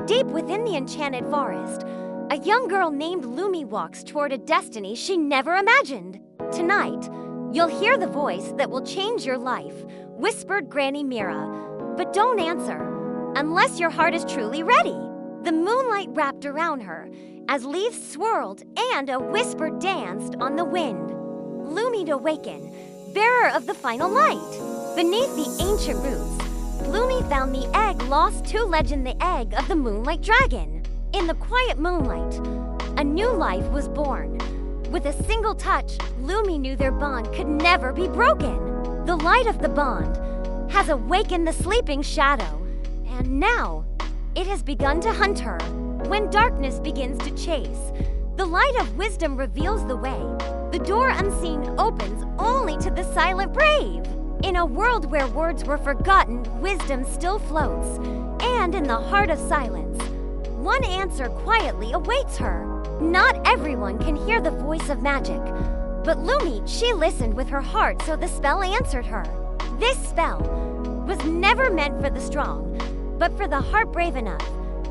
Deep within the enchanted forest, a young girl named Lumi walks toward a destiny she never imagined. Tonight, you'll hear the voice that will change your life, whispered Granny Mira. But don't answer, unless your heart is truly ready. The moonlight wrapped around her as leaves swirled and a whisper danced on the wind. Lumi to awaken, bearer of the final light. Beneath the ancient roots, Lumi found the egg lost to legend, the egg of the Moonlight Dragon. In the quiet moonlight, a new life was born. With a single touch, Lumi knew their bond could never be broken. The light of the bond has awakened the sleeping shadow, and now it has begun to hunt her. When darkness begins to chase, the light of wisdom reveals the way. The door unseen opens only to the silent brave. In a world where words were forgotten, wisdom still floats. And in the heart of silence, one answer quietly awaits her. Not everyone can hear the voice of magic, but Lumi, she listened with her heart, so the spell answered her. This spell was never meant for the strong, but for the heart brave enough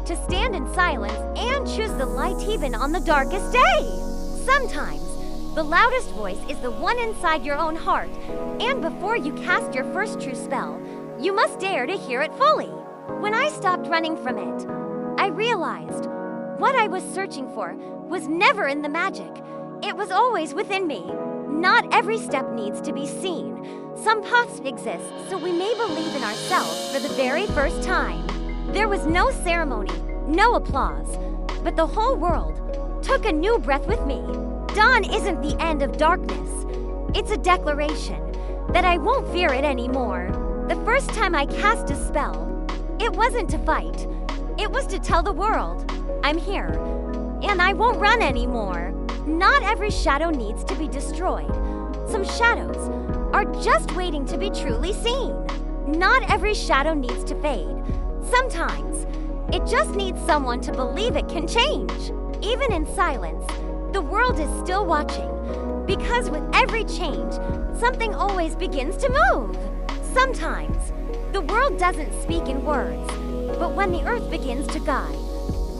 to stand in silence and choose the light even on the darkest day. Sometimes, the loudest voice is the one inside your own heart, and before you cast your first true spell, you must dare to hear it fully. When I stopped running from it, I realized what I was searching for was never in the magic. It was always within me. Not every step needs to be seen. Some paths exist so we may believe in ourselves for the very first time. There was no ceremony, no applause, but the whole world took a new breath with me. Dawn isn't the end of darkness. It's a declaration that I won't fear it anymore. The first time I cast a spell, it wasn't to fight. It was to tell the world, I'm here, and I won't run anymore. Not every shadow needs to be destroyed. Some shadows are just waiting to be truly seen. Not every shadow needs to fade. Sometimes, it just needs someone to believe it can change. Even in silence, the world is still watching, because with every change, something always begins to move. Sometimes, the world doesn't speak in words, but when the earth begins to guide,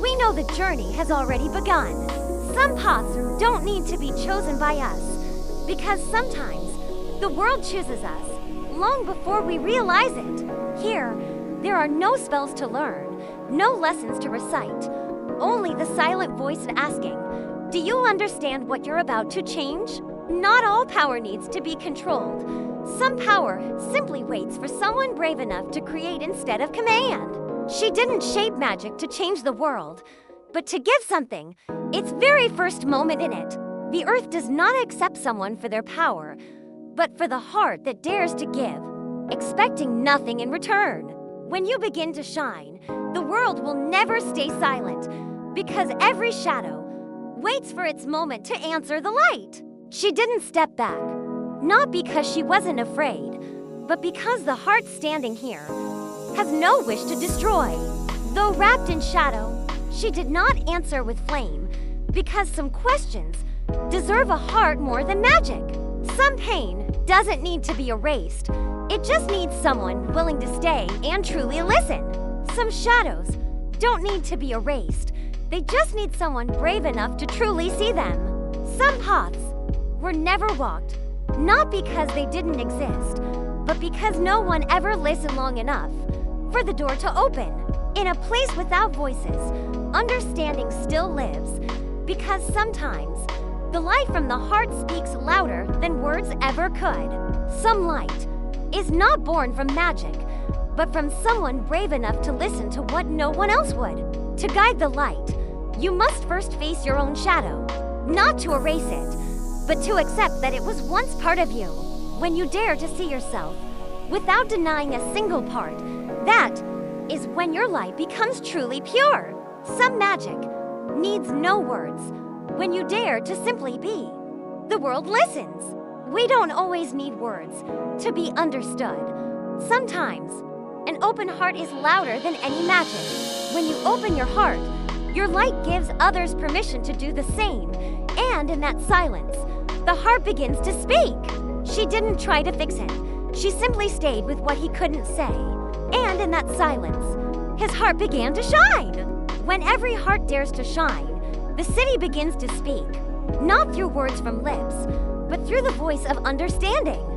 we know the journey has already begun. Some paths don't need to be chosen by us, because sometimes the world chooses us long before we realize it. Here, there are no spells to learn, no lessons to recite, only the silent voice asking, do you understand what you're about to change? Not all power needs to be controlled. Some power simply waits for someone brave enough to create instead of command. She didn't shape magic to change the world, but to give something its very first moment in it. The earth does not accept someone for their power, but for the heart that dares to give, expecting nothing in return. When you begin to shine, the world will never stay silent, because every shadow waits for its moment to answer the light. She didn't step back, not because she wasn't afraid, but because the heart standing here has no wish to destroy. Though wrapped in shadow, she did not answer with flame, because some questions deserve a heart more than magic. Some pain doesn't need to be erased. It just needs someone willing to stay and truly listen. Some shadows don't need to be erased. They just need someone brave enough to truly see them. Some paths were never walked, not because they didn't exist, but because no one ever listened long enough for the door to open. In a place without voices, understanding still lives, because sometimes the light from the heart speaks louder than words ever could. Some light is not born from magic, but from someone brave enough to listen to what no one else would. To guide the light, you must first face your own shadow, not to erase it, but to accept that it was once part of you. When you dare to see yourself without denying a single part, that is when your light becomes truly pure. Some magic needs no words. When you dare to simply be, the world listens. We don't always need words to be understood. Sometimes, an open heart is louder than any magic. When you open your heart, your light gives others permission to do the same, and in that silence, the heart begins to speak. She didn't try to fix him. She simply stayed with what he couldn't say. And in that silence, his heart began to shine. When every heart dares to shine, the city begins to speak, not through words from lips, but through the voice of understanding.